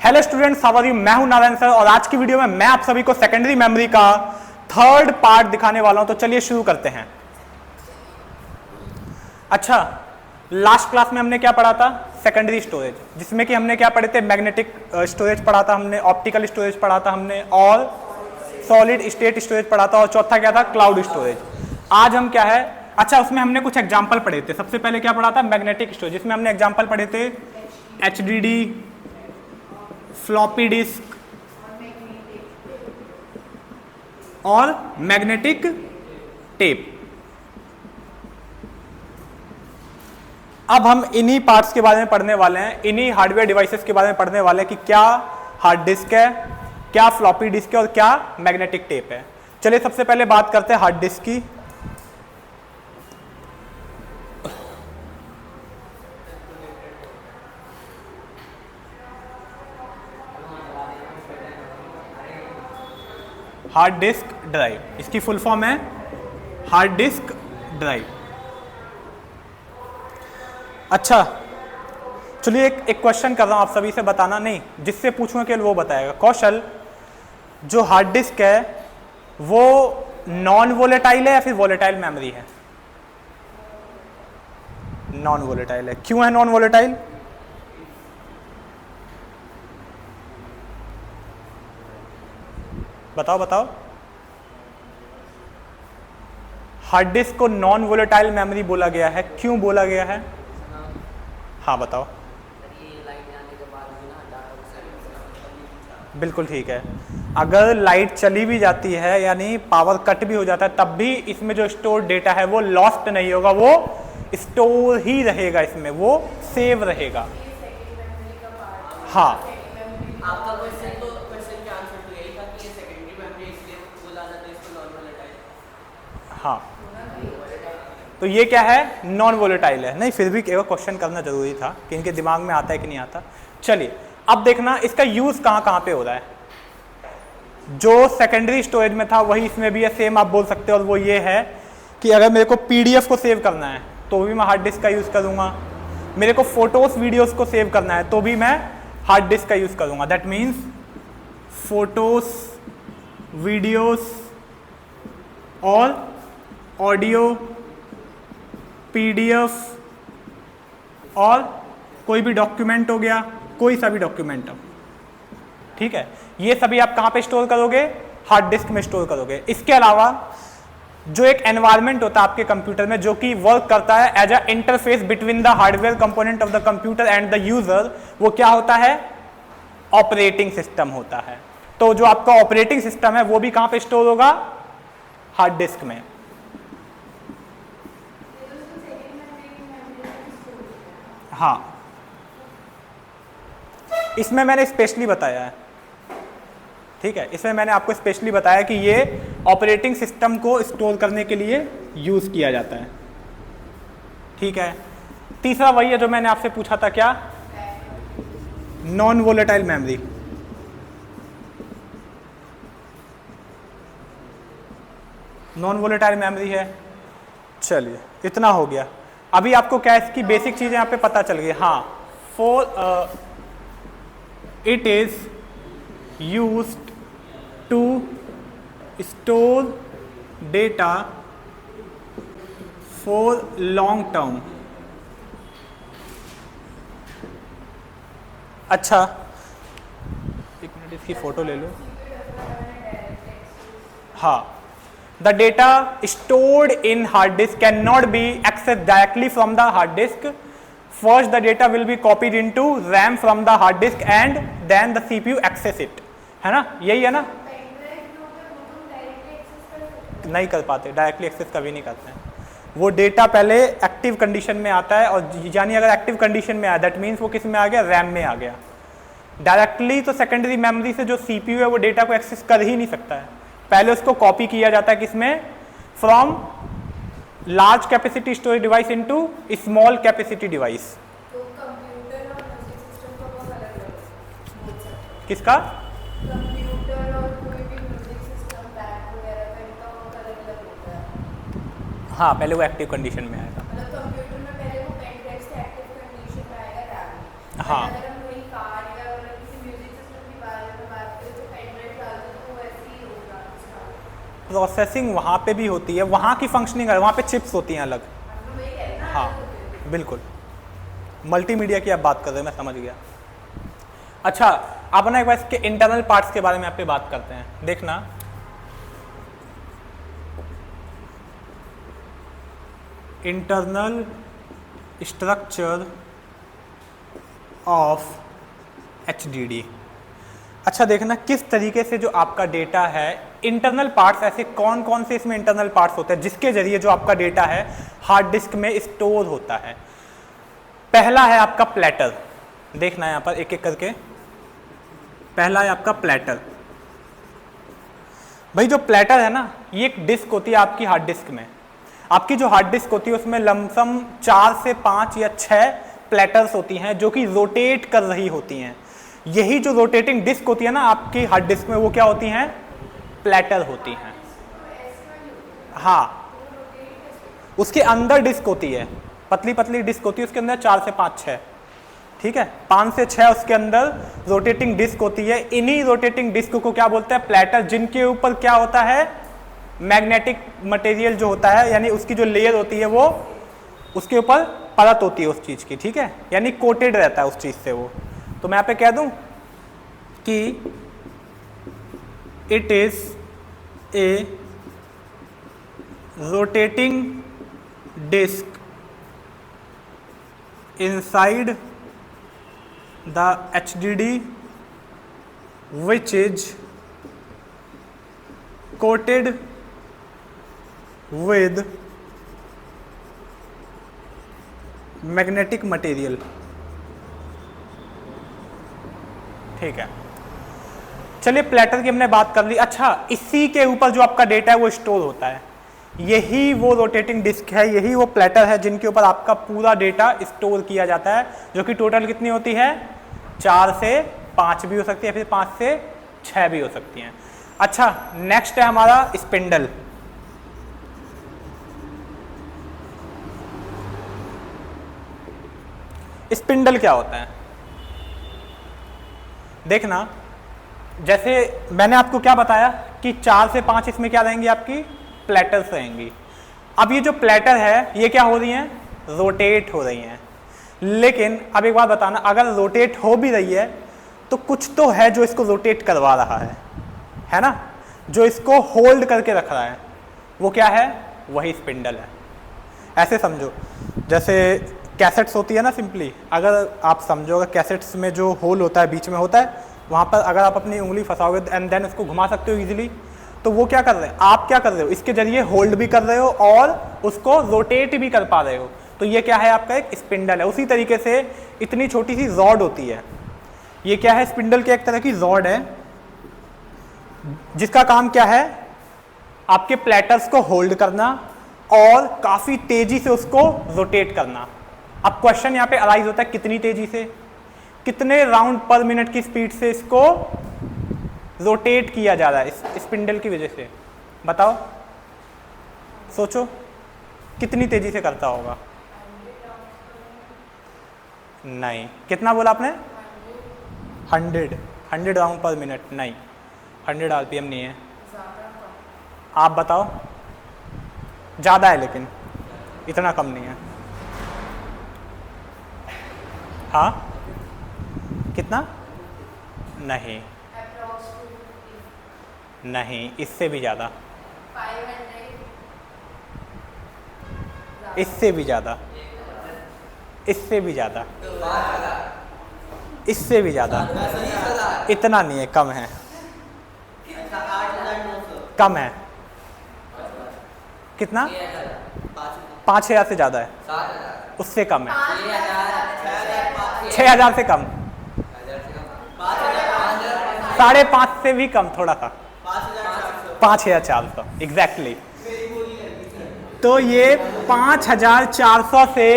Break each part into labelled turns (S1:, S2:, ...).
S1: Hello students, how are you. मैं हूं Narayan sir और आज की वीडियो में मैं आप सभी को सेकेंडरी मेमोरी का थर्ड पार्ट दिखाने वाला हूं। तो चलिए शुरू करते हैं। अच्छा, लास्ट क्लास में हमने क्या पढ़ा था? सेकेंडरी स्टोरेज, जिसमें कि हमने क्या पढ़े थे? मैग्नेटिक स्टोरेज पढ़ा था हमने, ऑप्टिकल स्टोरेज पढ़ा था हमने, और सॉलिड स्टेट स्टोरेज पढ़ा था, और चौथा क्या था? Cloud storage. आज हम क्या है, अच्छा उसमें हमने कुछ एग्जाम्पल पढ़े थे। सबसे पहले क्या पढ़ा था? मैग्नेटिक स्टोरेज, जिसमें हमने एग्जाम्पल पढ़े थे HDD, फ्लॉपी डिस्क और मैग्नेटिक टेप। अब हम इन्हीं पार्ट्स के बारे में पढ़ने वाले हैं, इन्हीं हार्डवेयर डिवाइसेस के बारे में पढ़ने वाले हैं कि क्या हार्ड डिस्क है, क्या फ्लॉपी डिस्क है और क्या मैग्नेटिक टेप है। चलिए सबसे पहले बात करते हैं हार्ड डिस्क की। हार्ड डिस्क ड्राइव, इसकी फुल फॉर्म है हार्ड डिस्क ड्राइव। अच्छा चलिए एक क्वेश्चन कर रहा हूं, आप सभी से बताना नहीं, जिससे पूछूंगा केवल वो बताएगा। कौशल, जो हार्ड डिस्क है वो नॉन वोलेटाइल है या फिर वोलेटाइल मेमोरी है? नॉन वोलेटाइल है। क्यों है नॉन वोलेटाइल? बताओ बताओ। हार्ड डिस्क को नॉन वोलेटाइल मेमोरी बोला गया है, क्यों बोला गया है? हाँ बताओ। बिल्कुल ठीक है। अगर लाइट चली भी जाती है, यानी पावर कट भी हो जाता है, तब भी इसमें जो स्टोर डेटा है वो लॉस्ट नहीं होगा, वो स्टोर ही रहेगा, इसमें वो सेव रहेगा। हाँ,
S2: आपका क्वेश्चन का आंसर तो यही था कि ये सेकेंडरी मेमोरी इसलिए बोला जाता है इसको नॉन वोलेटाइल।
S1: हाँ तो ये क्या है? नॉन वोलेटाइल है। नहीं, फिर भी एक क्वेश्चन करना जरूरी था कि इनके दिमाग में आता है कि नहीं आता। चलिए अब देखना इसका यूज कहाँ कहाँ पे हो रहा है। जो सेकेंडरी स्टोरेज में था वही इसमें भी है, सेम आप बोल सकते हो। और वो ये है कि अगर मेरे को PDF को सेव करना है तो भी मैं हार्ड डिस्क का यूज करूंगा, मेरे को फोटोज वीडियोस को सेव करना है तो भी मैं हार्ड डिस्क का यूज करूंगा। दैट मीन्स फोटोज, वीडियोस और ऑडियो, PDF और कोई भी डॉक्यूमेंट हो गया, कोई सा भी डॉक्यूमेंट हो, ठीक है, ये सभी आप कहां पे स्टोर करोगे? हार्ड डिस्क में स्टोर करोगे। इसके अलावा जो एक एनवायरनमेंट होता है आपके कंप्यूटर में, जो कि वर्क करता है as a interface between the hardware component of the computer and the user, वो क्या होता है? ऑपरेटिंग सिस्टम होता है। तो जो आपका ऑपरेटिंग सिस्टम है वो भी कहां पे स्टोर होगा? हार्ड डिस्क में। हाँ, इसमें मैंने स्पेशली बताया है, ठीक है, इसमें मैंने आपको स्पेशली बताया कि ये ऑपरेटिंग सिस्टम को स्टोर करने के लिए यूज किया जाता है, ठीक है। तीसरा वही है जो मैंने आपसे पूछा था, क्या? Non volatile memory. Non volatile memory है। चलिए इतना हो गया। अभी आपको क्या इसकी बेसिक चीजें यहाँ पे पता चल गई। हाँ, for it is used to store data for long term. अच्छा एक मिनट, इसकी फोटो ले लो। हाँ, the data stored in hard disk cannot be accessed directly from the hard disk. First the data will be copied into RAM from the hard disk and then the CPU access it, है ना? यही है ना? नहीं कर पाते, directly access कभी नहीं करते हैं। वो डेटा पहले एक्टिव कंडीशन में आता है, और यानी अगर एक्टिव कंडीशन में आया दैट मीन्स वो किस में आ गया? रैम में आ गया। डायरेक्टली तो सेकेंडरी मेमोरी से जो CPU है वो डेटा को एक्सेस कर ही नहीं सकता है, पहले उसको कॉपी किया जाता है किसमें? From large capacity storage device into small capacity device.
S3: तो कंप्यूटर और म्यूजिक सिस्टम का बहुत अलग-अलग
S1: किसका?
S3: कंप्यूटर और कोई भी म्यूजिक सिस्टम बैक वगैरह का इनका बहुत अलग-अलग होता है।
S1: हाँ, पहले वो एक्टिव कंडीशन में आएगा।
S3: मतलब कंप्यूटर में पहले वो पेन ड्राइव से एक्टिव कंडीशन में आएगा रैम।
S1: हाँ,
S3: अगर हम वही कार्ड या किसी म्यूजिक
S1: प्रोसेसिंग वहाँ पे भी होती है, वहाँ की फंक्शनिंग है, वहाँ पे चिप्स होती हैं अलग। हाँ बिल्कुल, मल्टीमीडिया की आप बात कर रहे हो, मैं समझ गया। अच्छा, अब ना एक बार इसके इंटरनल पार्ट्स के बारे में आप पे बात करते हैं। देखना, इंटरनल स्ट्रक्चर ऑफ HDD। अच्छा देखना किस तरीके से जो आपका डेटा है, इंटरनल पार्ट्स, ऐसे कौन कौन से इसमें इंटरनल पार्ट्स होते हैं जिसके जरिए जो आपका डेटा है हार्ड डिस्क में स्टोर होता है। पहला है आपका प्लेटर, देखना है यहाँ पर एक एक करके। पहला है आपका प्लेटर। भाई जो प्लेटर है ना, ये एक डिस्क होती है आपकी हार्ड डिस्क में। आपकी जो हार्ड डिस्क होती है उसमें लमसम 4 से 5 या 6 प्लेटर्स होती हैं जो कि रोटेट कर रही होती हैं। यही जो रोटेटिंग डिस्क होती है ना आपकी हार्ड डिस्क में, वो क्या होती हैं? प्लेटर होती हैं। हाँ, उसके अंदर डिस्क होती है, पतली पतली डिस्क होती है, उसके अंदर 4 से 5 6, ठीक है, 5 से 6 उसके अंदर रोटेटिंग डिस्क होती है। इन्हीं रोटेटिंग डिस्क को क्या बोलते हैं? प्लेटर, जिनके ऊपर क्या होता है? मैग्नेटिक मटेरियल जो होता है, यानी उसकी जो लेयर होती है वो उसके ऊपर परत होती है उस चीज़ की, ठीक है, यानी कोटेड रहता है उस चीज़ से वो। तो मैं यहाँ पे कह दूं कि it is a rotating disk inside the HDD which is coated with magnetic material. ठीक है, चलिए प्लेटर की हमने बात कर ली। अच्छा, इसी के ऊपर जो आपका डेटा है वो स्टोर होता है, यही वो रोटेटिंग डिस्क है, यही वो प्लेटर है जिनके ऊपर आपका पूरा डेटा स्टोर किया जाता है, जो कि टोटल कितनी होती है? 4 से 5 भी हो सकती है, फिर 5 से 6 भी हो सकती हैं। अच्छा, नेक्स्ट है हमारा स्पिंडल। स्पिंडल क्या होता है? देखना, जैसे मैंने आपको क्या बताया कि 4 से 5 इसमें क्या रहेंगी? आपकी प्लेटर्स रहेंगी। अब ये जो प्लेटर है ये क्या हो रही हैं? रोटेट हो रही हैं। लेकिन अब एक बात बताना, अगर रोटेट हो भी रही है तो कुछ तो है जो इसको रोटेट करवा रहा है ना, जो इसको होल्ड करके रख रहा है, वो क्या है? वही स्पिंडल है। ऐसे समझो, जैसे कैसेट्स होती है ना, सिंपली अगर आप समझो, अगर कैसेट्स में जो होल होता है बीच में होता है, वहाँ पर अगर आप अपनी उंगली फंसाओगे एंड देन उसको घुमा सकते हो इजीली, तो वो क्या कर रहे हैं? आप क्या कर रहे हो? इसके जरिए होल्ड भी कर रहे हो और उसको रोटेट भी कर पा रहे हो। तो ये क्या है? आपका एक स्पिंडल है। उसी तरीके से इतनी छोटी सी रॉड होती है, ये क्या है? स्पिंडल की एक तरह की रॉड है, जिसका काम क्या है? आपके प्लेटर्स को होल्ड करना और काफ़ी तेज़ी से उसको रोटेट करना। अब क्वेश्चन यहाँ पे अराइज होता है, कितनी तेज़ी से, कितने राउंड पर मिनट की स्पीड से इसको रोटेट किया जा रहा है इस स्पिंडल की वजह से? बताओ, सोचो कितनी तेज़ी से करता होगा? नहीं, कितना बोला आपने? 100 राउंड पर मिनट? नहीं, 100 RPM नहीं है। आप बताओ। ज़्यादा है, लेकिन इतना कम नहीं है। हाँ, कितना? नहीं, नहीं, इससे भी ज़्यादा, इससे भी ज़्यादा, इससे भी ज़्यादा, इससे भी ज़्यादा। इतना नहीं है, कम है, कम है। कितना? 5-6 से ज़्यादा है, उससे कम है, 6,000 से कम, 5.5 से भी कम, थोड़ा सा, 5,400 एग्जैक्टली। तो ये 5,400 से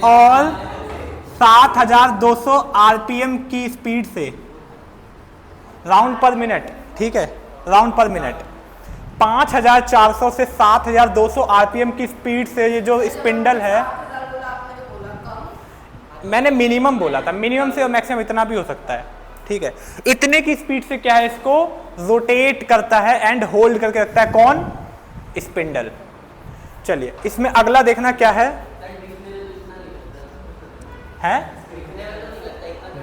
S1: और 7,200 RPM की स्पीड से, राउंड पर मिनट, ठीक है, राउंड पर मिनट, 5,400 से 7,200 RPM की स्पीड से ये जो स्पिंडल है, मैंने मिनिमम बोला था, मिनिमम से मैक्सिमम इतना भी हो सकता है, ठीक है, इतने की स्पीड से क्या है इसको रोटेट करता है एंड होल्ड करके रखता है, कौन? स्पिंडल। चलिए इसमें अगला देखना क्या है,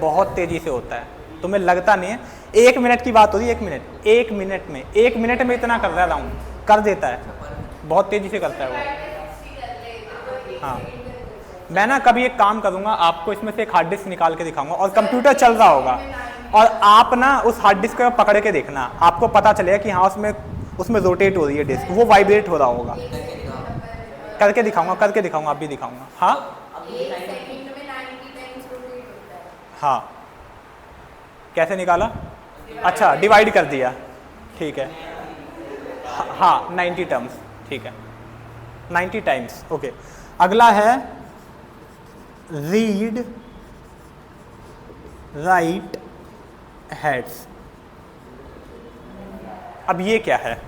S1: बहुत तेजी से होता है, तुम्हें लगता नहीं है। 1 मिनट की बात हो रही है, 1 मिनट में इतना कर रहा है राउंड, कर देता है, बहुत तेजी से करता है वो। हाँ, मैं ना कभी एक काम करूंगा, आपको इसमें से एक हार्ड डिस्क निकाल के दिखाऊंगा और कंप्यूटर चल रहा होगा और आप ना उस हार्ड डिस्क को पकड़ के देखना, आपको पता चलेगा कि हाँ उसमें रोटेट हो रही है डिस्क, वो वाइब्रेट हो रहा होगा। करके दिखाऊंगा, आप भी दिखाऊंगा। हाँ हाँ, कैसे निकाला? अच्छा, डिवाइड कर दिया, ठीक है। हाँ 90 टर्म्स, ठीक है, 90 टाइम्स, ओके। अगला है रीड राइट हेड्स। अब ये क्या है?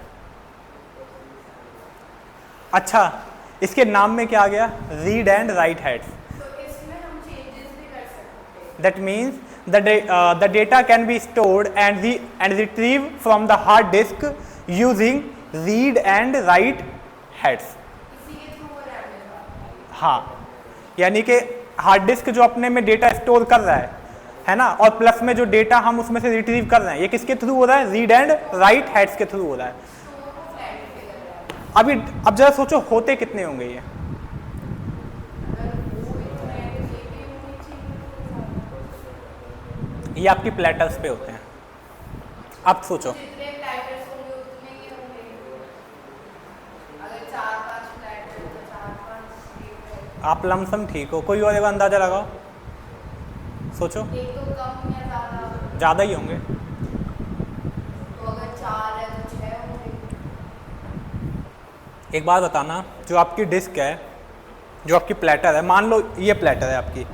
S1: अच्छा, इसके नाम में क्या आ गया? Read and right heads. That means the data can be stored and retrieved from the hard disk using read and write heads. हाँ, यानी कि हार्ड डिस्क जो अपने में डेटा स्टोर कर रहा है ना, और प्लस में जो डेटा हम उसमें से रिट्रीव कर रहे हैं, ये किसके थ्रू हो रहा है? रीड एंड राइट हेड्स के थ्रू हो रहा है। अब जरा सोचो होते कितने होंगे ये? ये आपकी प्लेटर्स पे होते हैं। अब सोचो, आप लमसम ठीक हो, कोई और एक अंदाजा लगाओ, सोचो। ज़्यादा ही होंगे। एक बात बताना, जो आपकी डिस्क है, जो आपकी प्लेटर है, मान लो ये प्लेटर है आपकी,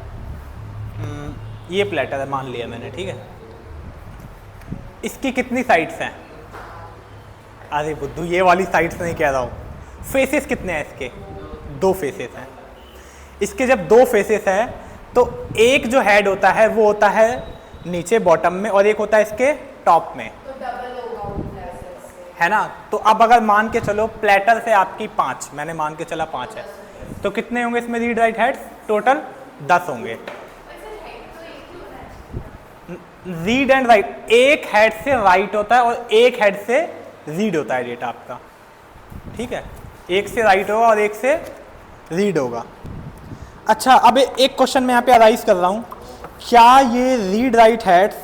S1: ये प्लेटर है मान लिया मैंने, ठीक है। इसकी कितनी साइड्स हैं? अरे बुद्धू, ये वाली साइड्स नहीं कह रहा हूँ, फेसेस कितने हैं इसके? 2 फेसेस हैं। इसके जब 2 फेसेस हैं तो एक जो हेड होता है वो होता है नीचे बॉटम में और एक होता है इसके टॉप में,
S3: तो डबल होगा
S1: है ना। तो अब अगर मान के चलो प्लेटर से आपकी 5, मैंने मान के चला 5 है, तो कितने होंगे इसमें रीड राइट हेड्स? टोटल 10 होंगे। रीड एंड राइट, एक हेड से राइट होता है और एक हेड से रीड होता है डेटा आपका, ठीक है। एक से राइट होगा और एक से रीड होगा। अच्छा, अब एक क्वेश्चन मैं यहाँ पे अराइज कर रहा हूँ, क्या ये रीड राइट हेड्स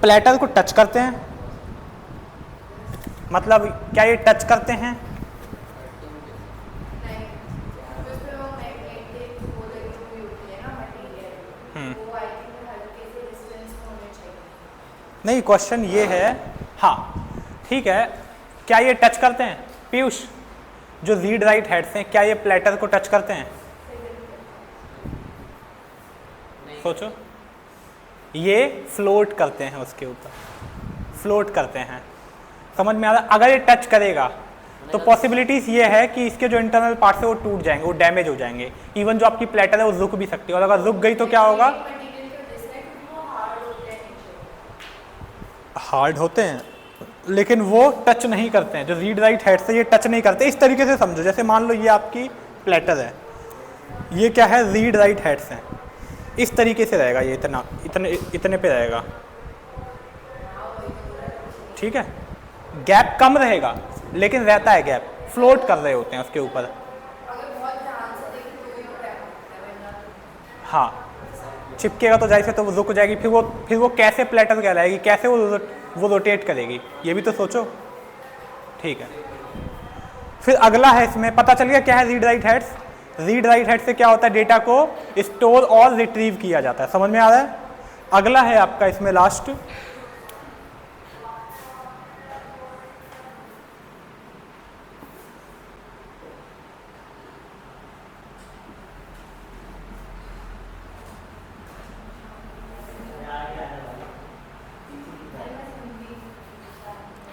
S1: प्लेटर को टच करते हैं? मतलब क्या ये टच करते हैं? नहीं, क्वेश्चन ये है, हाँ ठीक है, क्या ये टच करते हैं? पीयूष, जो रीड राइट हेड्स हैं क्या ये प्लेटर को टच करते हैं? सोचो, ये फ्लोट करते हैं उसके ऊपर, फ्लोट करते हैं, समझ में आ रहा? अगर ये टच करेगा तो पॉसिबिलिटीज ये है कि इसके जो इंटरनल पार्ट्स है वो टूट जाएंगे, वो डैमेज हो जाएंगे, इवन जो आपकी प्लेटर है वो रुक भी सकती है, और अगर रुक गई तो क्या होगा? हार्ड होते हैं लेकिन वो टच नहीं करते हैं, जो रीड राइट हेड से ये टच नहीं करते। इस तरीके से समझो, जैसे मान लो ये आपकी प्लेटर है, ये क्या है? रीड राइट हेड्स हैं, इस तरीके से रहेगा ये, इतने पे रहेगा, ठीक है। गैप कम रहेगा लेकिन रहता है गैप, फ्लोट कर रहे होते हैं उसके ऊपर। हाँ, चिपकेगा तो जाहिर से तो वो रुक जाएगी, फिर वो कैसे प्लेटर कहलाएगी, कैसे वो रोटेट करेगी, ये भी तो सोचो, ठीक है। फिर अगला है, इसमें पता चल गया क्या है read write heads. Read write head से क्या होता है? डेटा को स्टोर और रिट्रीव किया जाता है, समझ में आ रहा है? अगला है आपका इसमें लास्ट,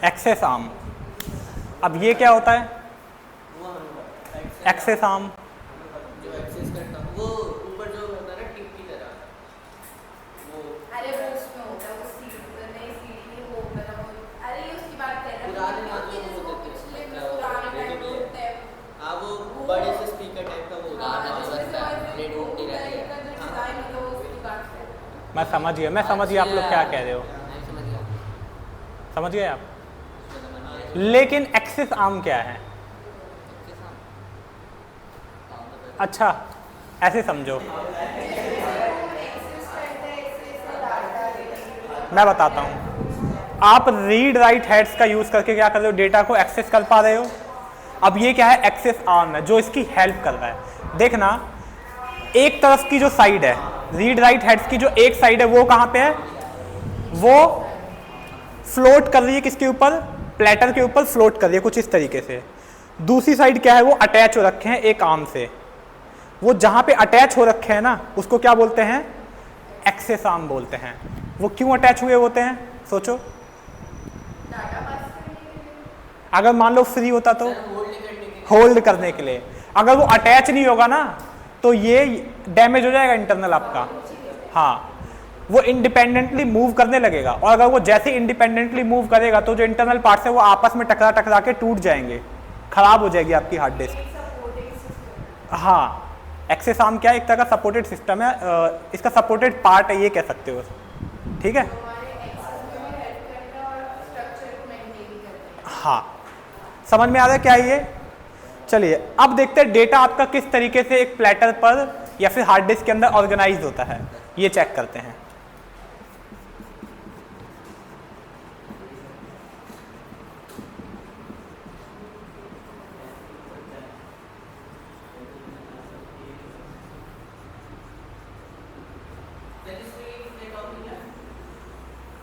S1: एक्सेस आर्म। अब ये क्या होता है? एक्सेस आर्म
S2: जो एक्सेस करता वो ऊपर जो होता है ना टिप की तरह, वो
S3: अरे वो उसमें होता है, वो
S1: मैं समझ गया आप लोग क्या कह रहे हो,
S2: मैं समझ गया।
S1: समझ गए आप। लेकिन एक्सेस आर्म क्या है? अच्छा ऐसे समझो, मैं बताता हूँ। आप रीड राइट हेड्स का यूज करके क्या कर रहे हो, डेटा को एक्सेस कर पा रहे हो। अब ये क्या है, एक्सेस आर्म है जो इसकी हेल्प कर रहा है। देखना एक तरफ की जो साइड है रीड राइट हेड्स की, जो एक साइड है वो कहाँ पे है, वो फ्लोट कर रही है किसके ऊपर, प्लेटर के ऊपर फ्लोट कर रही है कुछ इस तरीके से। दूसरी साइड क्या है, वो अटैच हो रखे हैं एक आर्म से। वो जहां पे अटैच हो रखे हैं ना उसको क्या बोलते हैं, एक्सेस आर्म बोलते हैं। वो क्यों अटैच हुए होते हैं, सोचो। अगर मान लो फ्री होता तो होल्ड करने के लिए। अगर वो अटैच नहीं होगा ना तो ये डैमेज हो जाएगा इंटरनल आपका। हाँ, वो इंडिपेंडेंटली मूव करने लगेगा, और अगर वो जैसे इंडिपेंडेंटली मूव करेगा तो जो इंटरनल पार्ट्स है वो आपस में टकरा टकरा के टूट जाएंगे, खराब हो जाएगी आपकी हार्ड डिस्क। हाँ, एक्सेस आर्म क्या है, एक तरह का सपोर्टेड सिस्टम है, इसका सपोर्टेड पार्ट है ये कह सकते हो, ठीक है। हाँ, समझ में आ रहा है क्या ये। चलिए अब देखते हैं डेटा आपका किस तरीके से एक प्लेटर पर या फिर हार्ड डिस्क के अंदर ऑर्गेनाइज होता है, ये चेक करते हैं।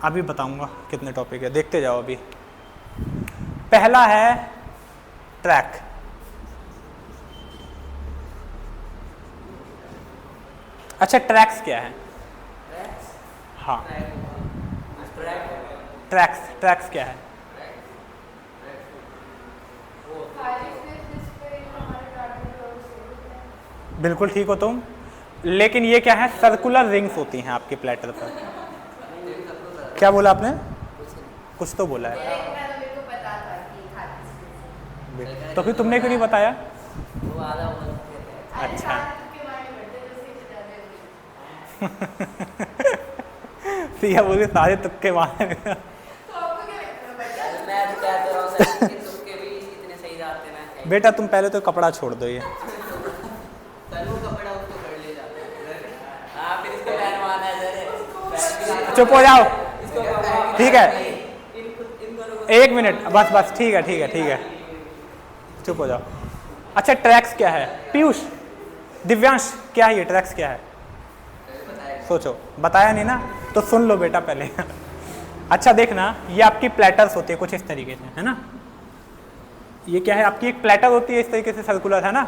S1: अभी बताऊंगा कितने टॉपिक है, देखते जाओ। अभी पहला है ट्रैक। अच्छा ट्रैक्स क्या है? हाँ, ट्रैक्स क्या है? बिल्कुल ठीक हो तुम, लेकिन ये क्या है, सर्कुलर रिंग्स होती हैं आपके प्लेटर पर। क्या बोला आपने? कुछ तो बोला है, तो फिर तुमने क्यों नहीं बताया? अच्छा सिया बोले सारे तुक्के मारे। बेटा तुम पहले तो कपड़ा छोड़ दो ये। चुप हो जाओ, ठीक है, एक मिनट बस, ठीक है, चुप हो जाओ। अच्छा ट्रैक्स क्या है? पीयूष, दिव्यांश, क्या है ये ट्रैक्स क्या है? सोचो, बताया नहीं ना, तो सुन लो बेटा पहले। अच्छा देखना, ये आपकी प्लेटर्स होती है कुछ इस तरीके से, है ना। ये क्या है, आपकी एक प्लेटर होती है इस तरीके से सर्कुलर, है ना,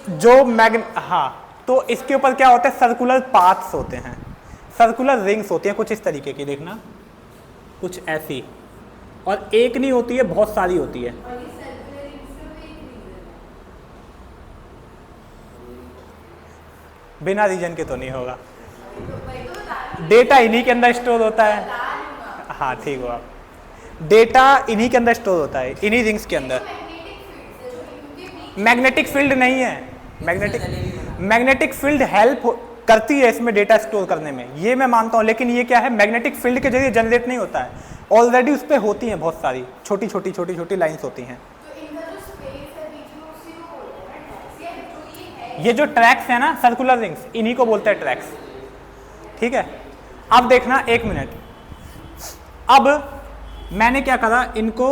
S1: जो हाँ, तो इसके ऊपर क्या होता है, सर्कुलर पाथ्स होते हैं, सर्कुलर रिंग्स होती हैं कुछ इस तरीके की, देखना कुछ ऐसी, और एक नहीं होती है, बहुत सारी होती है। बिना रीजन के तो नहीं होगा, डेटा इन्हीं के अंदर स्टोर होता है। हाँ ठीक हो आप, डेटा इन्हीं के अंदर स्टोर होता है, इन्हीं रिंग्स के अंदर। मैग्नेटिक फील्ड नहीं है, मैग्नेटिक फील्ड हेल्प करती है इसमें डेटा स्टोर करने में, ये मैं मानता हूँ, लेकिन ये क्या है, मैग्नेटिक फील्ड के जरिए जनरेट नहीं होता है, ऑलरेडी उस पर होती हैं बहुत सारी छोटी छोटी लाइंस होती हैं। ये जो ट्रैक्स है ना, सर्कुलर रिंग्स, इन्हीं को बोलते हैं ट्रैक्स, ठीक है। अब देखना, एक मिनट, अब मैंने क्या करा, इनको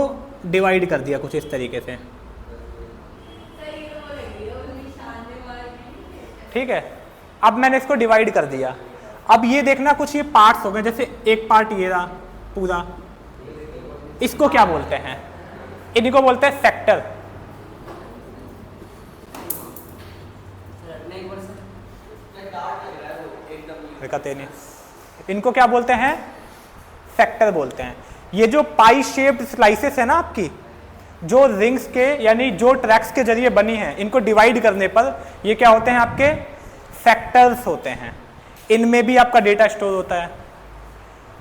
S1: डिवाइड कर दिया कुछ इस तरीके से, ठीक है। अब मैंने इसको डिवाइड कर दिया, अब ये देखना कुछ ये पार्ट्स हो गए, जैसे एक पार्ट ये रहा पूरा, इसको क्या बोलते हैं, इनको बोलते हैं सेक्टर। नहीं, इनको क्या बोलते हैं, सेक्टर बोलते हैं। ये जो पाई शेप्ड स्लाइसेस है ना आपकी, जो रिंग्स के यानी जो ट्रैक्स के जरिए बनी है, इनको डिवाइड करने पर ये क्या होते हैं, आपके सेक्टर्स होते हैं। इनमें भी आपका डेटा स्टोर होता है,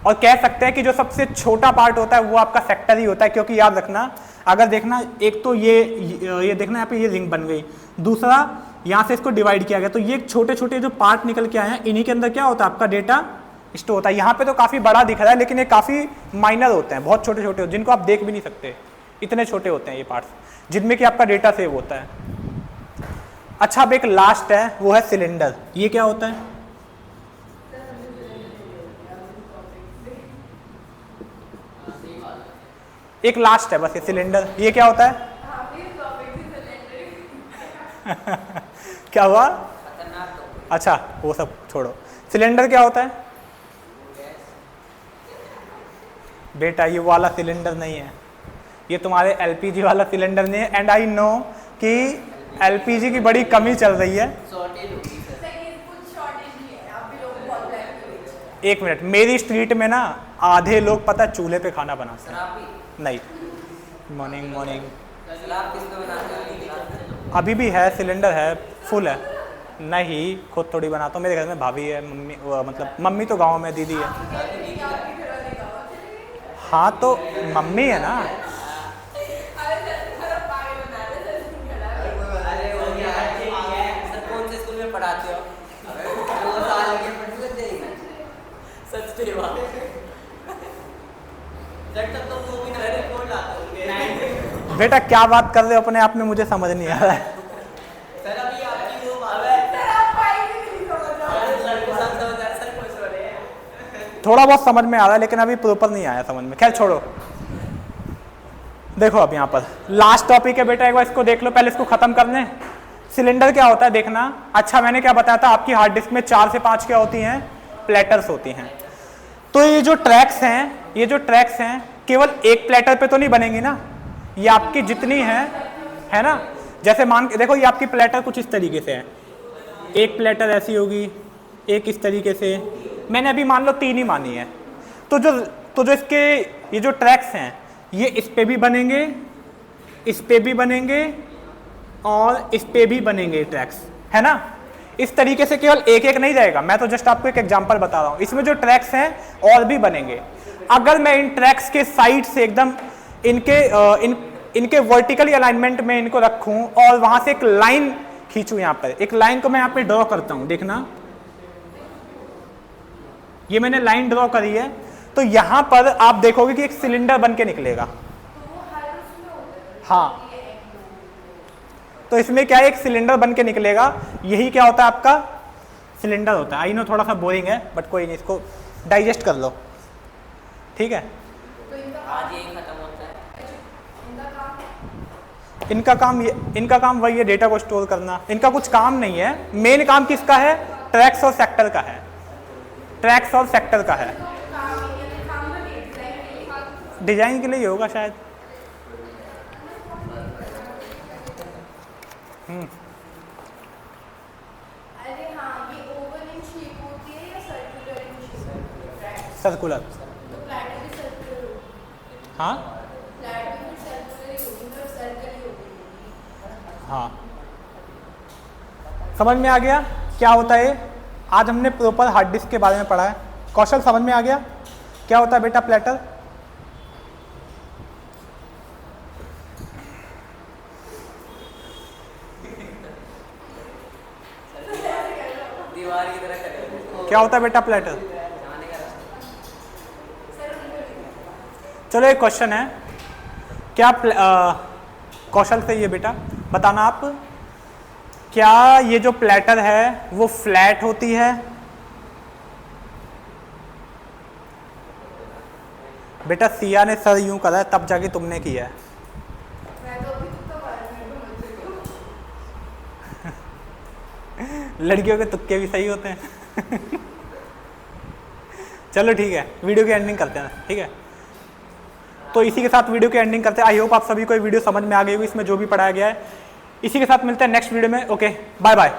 S1: और कह सकते हैं कि जो सबसे छोटा पार्ट होता है वो आपका सेक्टर ही होता है, क्योंकि याद रखना, अगर देखना, एक तो ये देखना यहाँ पे ये रिंग बन गई, दूसरा यहाँ से इसको डिवाइड किया गया, तो ये छोटे छोटे जो पार्ट निकल के आए हैं इन्हीं के अंदर क्या होता है आपका डेटा स्टोर होता है। यहाँ पे तो काफ़ी बड़ा दिख रहा है लेकिन ये काफ़ी माइनर होते हैं, बहुत छोटे छोटे जिनको आप देख भी नहीं सकते, इतने छोटे होते हैं ये पार्ट्स जिनमें कि आपका डेटा सेव होता है। अच्छा, अब एक लास्ट है वो है सिलेंडर। ये क्या होता है? एक लास्ट है बस ये सिलेंडर। ये क्या होता है? क्या हुआ? अच्छा वो सब छोड़ो, सिलेंडर क्या होता है बेटा? ये वाला सिलेंडर नहीं है, ये तुम्हारे एलपीजी वाला सिलेंडर नहीं है। एंड आई नो कि एलपीजी की बड़ी कमी चल रही है। एक मिनट, मेरी स्ट्रीट में ना आधे लोग पता चूल्हे पे खाना बनाते हैं। नहीं, मॉर्निंग मॉर्निंग अभी भी है, सिलेंडर है, फुल है। नहीं, खुद थोड़ी बनाता हूँ, मेरे घर में भाभी है, मम्मी मतलब मम्मी तो गांव में, दीदी है। हाँ तो मम्मी है ना। बेटा क्या बात कर रहे हो अपने आप में, मुझे समझ नहीं आ रहा है। थोड़ा बहुत समझ में आ रहा है लेकिन अभी प्रॉपर नहीं आया समझ में। खैर छोड़ो, देखो अब यहाँ पर लास्ट टॉपिक है बेटा, एक बार इसको देख लो, पहले इसको खत्म कर लें। सिलेंडर क्या होता है देखना। अच्छा, मैंने क्या बताया था, आपकी हार्ड डिस्क में 4 से 5 क्या होती हैं? प्लेटर्स होती हैं। तो ये जो ट्रैक्स हैं केवल एक प्लेटर पे तो नहीं बनेंगी ना, ये आपकी जितनी है ना। जैसे मान के देखो, ये आपकी प्लेटर कुछ इस तरीके से है, एक प्लेटर ऐसी होगी, एक इस तरीके से, मैंने अभी मान लो 3 ही मानी है। तो जो इसके ये जो ट्रैक्स हैं ये इस पे भी बनेंगे, इस पे भी बनेंगे और इस पे भी बनेंगे ट्रैक्स, है ना। इस तरीके से केवल एक एक नहीं रहेगा, मैं तो जस्ट आपको एक एग्जांपल बता रहा हूँ। इसमें जो ट्रैक्स हैं और भी बनेंगे। अगर मैं इन ट्रैक्स के साइड से एकदम इनके वर्टिकली अलाइनमेंट में इनको रखूं और वहां से एक लाइन खींचूं, यहाँ पर एक लाइन को मैं यहाँ पे ड्रॉ करता हूँ, देखना ये मैंने लाइन ड्रॉ करी है। तो यहां पर आप देखोगे कि एक सिलेंडर बन के निकलेगा। हाँ, तो इसमें क्या है, एक सिलेंडर बन के निकलेगा। यही क्या होता है आपका सिलेंडर होता है। आई नो थोड़ा सा बोरिंग है बट कोई नहीं, इसको डाइजेस्ट कर लो, ठीक है।
S2: आज यही खत्म होता है।
S1: इनका काम वही है, डेटा को स्टोर करना। इनका कुछ काम नहीं है, मेन काम किसका है? ट्रैक्स और सेक्टर का है, ट्रैक्स और सेक्टर का है। डिजाइन के लिए होगा शायद।
S3: अरे हाँ, ये ओवल इन शेप होती है या सर्कुलर इन शेप?
S1: सर्कुलर।
S3: तो प्लेटर भी सर्कुलर होगी।
S1: हाँ
S3: प्लेटर भी सर्कुलर ही होगी, मतलब सर्कल ही होगी।
S1: हाँ, समझ में आ गया क्या होता है। आज हमने प्रॉपर हार्ड डिस्क के बारे में पढ़ा है। कौशल समझ में आ गया क्या होता है बेटा प्लेटर?
S2: दीवार की तरह करें।
S1: क्या होता है बेटा प्लेटर? चलो एक क्वेश्चन है, क्या कौशल से ये बेटा बताना आप, क्या ये जो प्लेटर है वो फ्लैट होती है? बेटा सिया ने सर यूं करा है तब जाके तुमने किया है।
S3: मैं तो अभी तक तो बात नहीं समझ रही हूँ।
S1: लड़कियों के तुक्के भी सही होते हैं। चलो ठीक है, वीडियो की एंडिंग करते हैं, ठीक है। तो इसी के साथ वीडियो की एंडिंग करते हैं। आई होप आप सभी को ये वीडियो समझ में आ गई होगी, इसमें जो भी पढ़ाया गया है। इसी के साथ मिलते हैं नेक्स्ट वीडियो में। Okay, bye bye.